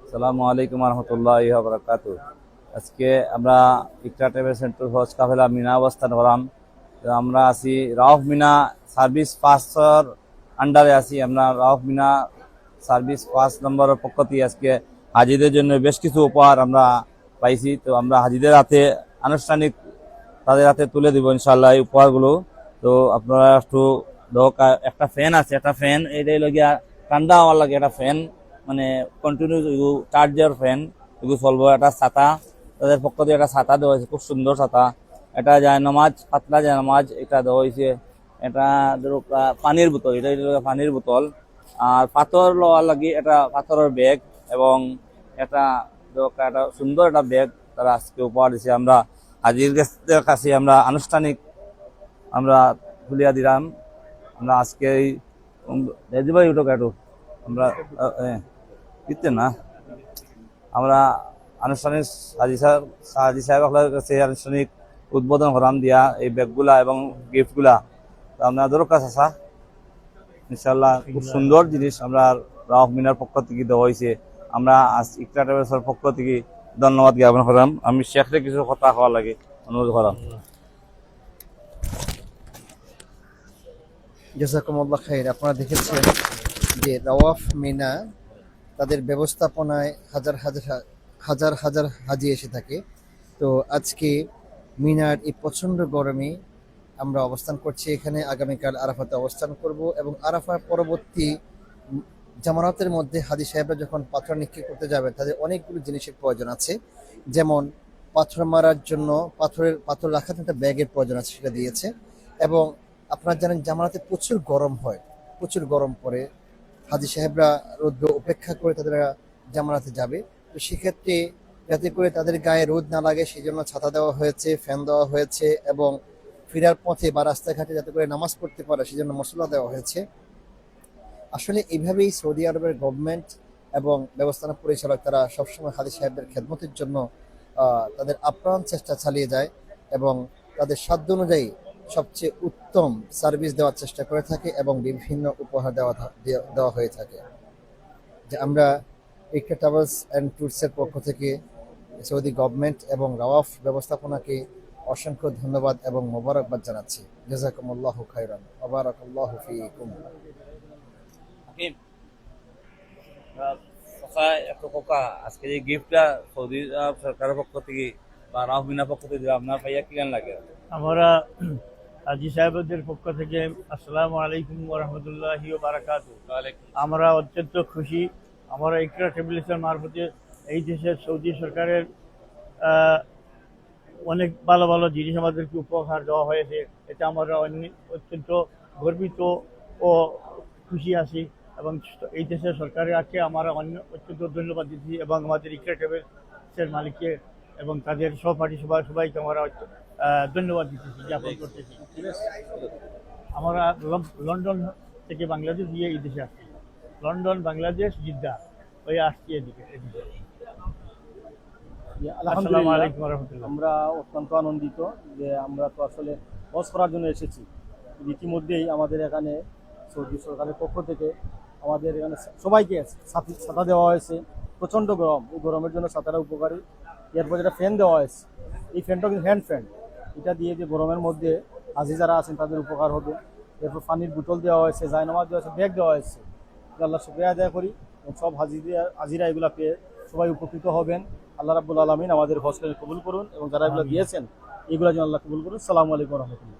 আসসালামু আলাইকুম রহমতুল্লাহি ওয়া বারাকাতুহু। আজকে আমরা ইকরা ট্রাভেল সেন্টার হজ কাফেলা মিনা অবস্থান করলাম। তো আমরা আছি রাউফ মিনা সার্ভিস পাঁচশোর আন্ডারে আছি। আমরা রাউফ মিনা সার্ভিস 5 নম্বরের পক্ষ থেকে আজকে হাজিদের জন্য বেশ কিছু উপহার আমরা পাইছি। তো আমরা হাজিদের হাতে আনুষ্ঠানিক তাদের হাতে তুলে দিব ইনশাল্লাহ এই উপহারগুলো। তো আপনারা একটু একটা ফ্যান আছে, একটা ফ্যান এটাই লগিয়া ঠান্ডা হওয়ার লাগে, একটা ফ্যান মানে কন্টিনিউ চার্জার ফ্যান এগুলো চলবো। একটা ছাতা তাদের পক্ষ থেকে একটা ছাতা দেওয়া হয়েছে, খুব সুন্দর ছাতা। এটা জায়নামাজ, পাতলা জায়নামাজ এটা দেওয়া হয়েছে। এটা ধরো পানির বোতল, এটা পানির বোতল। আর পাথর লওয়ার লাগে এটা পাথরের ব্যাগ এবং এটা একটা সুন্দর একটা ব্যাগ তারা আজকে উপহার দিচ্ছে। আমরা হাজির গেস্টদের কাছে আমরা আনুষ্ঠানিক আমরা তুলিয়া দিলাম। আমরা আজকে ভাই উঠো কাটু আমরা দিতে না আমরা আনুষ্ঠানিক সাহাজি সাহেবের কাছে আনুষ্ঠানিক উদ্বোধন করাম দিয়া এই ব্যাগগুলা এবং গিফটগুলা আপনাদের কাছে আসা ইনশাল্লাহ খুব সুন্দর জিনিস আমরা রাউফ মিনার পক্ষ থেকে দেওয়া হয়েছে। আমরা আজ ইকরা ট্রাভেলসের পক্ষ থেকে ধন্যবাদ জ্ঞাপন করলাম। আমি শেখরে কিছু কথা হওয়া লাগে অনুরোধ করলাম। জাযাকুমুল্লাহ খাইর। আপনারা দেখেছেন যে রাওয়াফ মিনা তাদের ব্যবস্থাপনায় হাজার হাজার হাজার হাজার হাজি এসে থাকে। তো আজকে মিনার এই প্রচণ্ড গরমে আমরা অবস্থান করছি এখানে। আগামীকাল আরাফাতে অবস্থান করব এবং আরাফার পরবর্তী জামানাতের মধ্যে হাজি সাহেবরা যখন পাথর নিক্ষেপ করতে যাবেন তাদের অনেকগুলো জিনিসের প্রয়োজন আছে। যেমন পাথর মারার জন্য পাথর রাখার জন্য একটা ব্যাগের প্রয়োজন আছে, সেটা দিয়েছে। এবং আপনারা জানেন জামানাতে প্রচুর গরম হয়, প্রচুর গরম পড়ে। হাজি সাহেবরা রোদ্র উপেক্ষা করে তাদের জামানাতে যাবে। তো সেক্ষেত্রে যাতে করে তাদের গায়ে রোদ না লাগে সেই জন্য ছাতা দেওয়া হয়েছে, ফ্যান দেওয়া হয়েছে এবং ফেরার পথে বা রাস্তাঘাটে যাতে করে নামাজ পড়তে পারে সেই জন্য মশলা দেওয়া হয়েছে। আসলে এইভাবেই সৌদি আরবের গভর্নমেন্ট এবং ব্যবস্থাপনা পরিচালক তারা সবসময় হাজি সাহেবদের খেদমতের জন্য তাদের আপ্রাণ চেষ্টা চালিয়ে যায় এবং তাদের সাধ্য অনুযায়ী সবচেয়ে উত্তম সার্ভিস দেওয়ার চেষ্টা করে থাকে এবং বিভিন্ন উপহার দেওয়া হয়ে থাকে। যে আমরা ইকরা ট্রাভেলস অ্যান্ড ট্যুরসের পক্ষ থেকে সৌদি গভর্নমেন্ট এবং রাওয়াফ ব্যবস্থাপনাকে অসংখ্য ধন্যবাদ এবং মোবারকবাদ জানাচ্ছি। জাযাকুমুল্লাহু খাইরান ওয়া বারাকাল্লাহু ফীকুম। আজকে যে গিফটটা সৌদি সরকারের পক্ষ থেকে বা রাউফ মিনার পক্ষ থেকে আপনার ভাইয়া কি গান লাগে? আমরা হাজি সাহেবদের পক্ষ থেকে আসসালামু আলাইকুম ওয়া রাহমাতুল্লাহি ওয়া বারাকাতুহু। আমরা অত্যন্ত খুশি। আমরা ইকরা ট্রাভেলসের মারফতে এই দেশের সৌদি সরকারের অনেক ভালো ভালো জিনিস আমাদেরকে উপহার দেওয়া হয়েছে। এটা আমরা অত্যন্ত গর্বিত ও খুশি আছি এবং এই দেশের সরকারের আছে আমরা অত্যন্ত ধন্যবাদ দিচ্ছি এবং আমাদের ইকরা ট্রাভেলসের মালিককে এবং তাদের সহপাঠী সবাইকে আমরা ধন্যবাদ দিতেছি, জ্ঞাপন করতেছি। আমরা লন্ডন থেকে বাংলাদেশ গিয়ে এই দেশে আসছি। লন্ডন, বাংলাদেশ, জিদ্দা ওই আসছি এদিকে। আসসালামু আলাইকুম ওয়া রাহমাতুল্লাহ। আমরা অত্যন্ত আনন্দিত যে আমরা তো আসলে হজ করার জন্য এসেছি। ইতিমধ্যেই আমাদের এখানে সৌদি সরকারের পক্ষ থেকে আমাদের এখানে সবাইকে ছাতা দেওয়া হয়েছে। প্রচণ্ড গরম, এই গরমের জন্য ছাতাটা উপকারী। এরপর যেটা ফ্যান দেওয়া হয়েছে, এই ফ্যানটাও কিন্তু হ্যান্ড ফ্যান, এটা দিয়ে যে গরমের মধ্যে হাজি যারা আছেন তাদের উপকার হবে। এরপর পানির বোতল দেওয়া হয়েছে, জায়নামাজ দেওয়া হয়েছে, ব্যাগ দেওয়া হয়েছে। আল্লাহ শুকরিয়া আদায় করি এবং সব হাজিরা এগুলা পেয়ে সবাই উপকৃত হবেন। আল্লাহ রাব্বুল আলামিন আমাদের হজকে কবুল করুন এবং যারা এগুলো দিয়েছেন এগুলো যেন আল্লাহ কবুল করুন। আসসালামু আলাইকুম ওয়া রাহমাতুল্লাহ।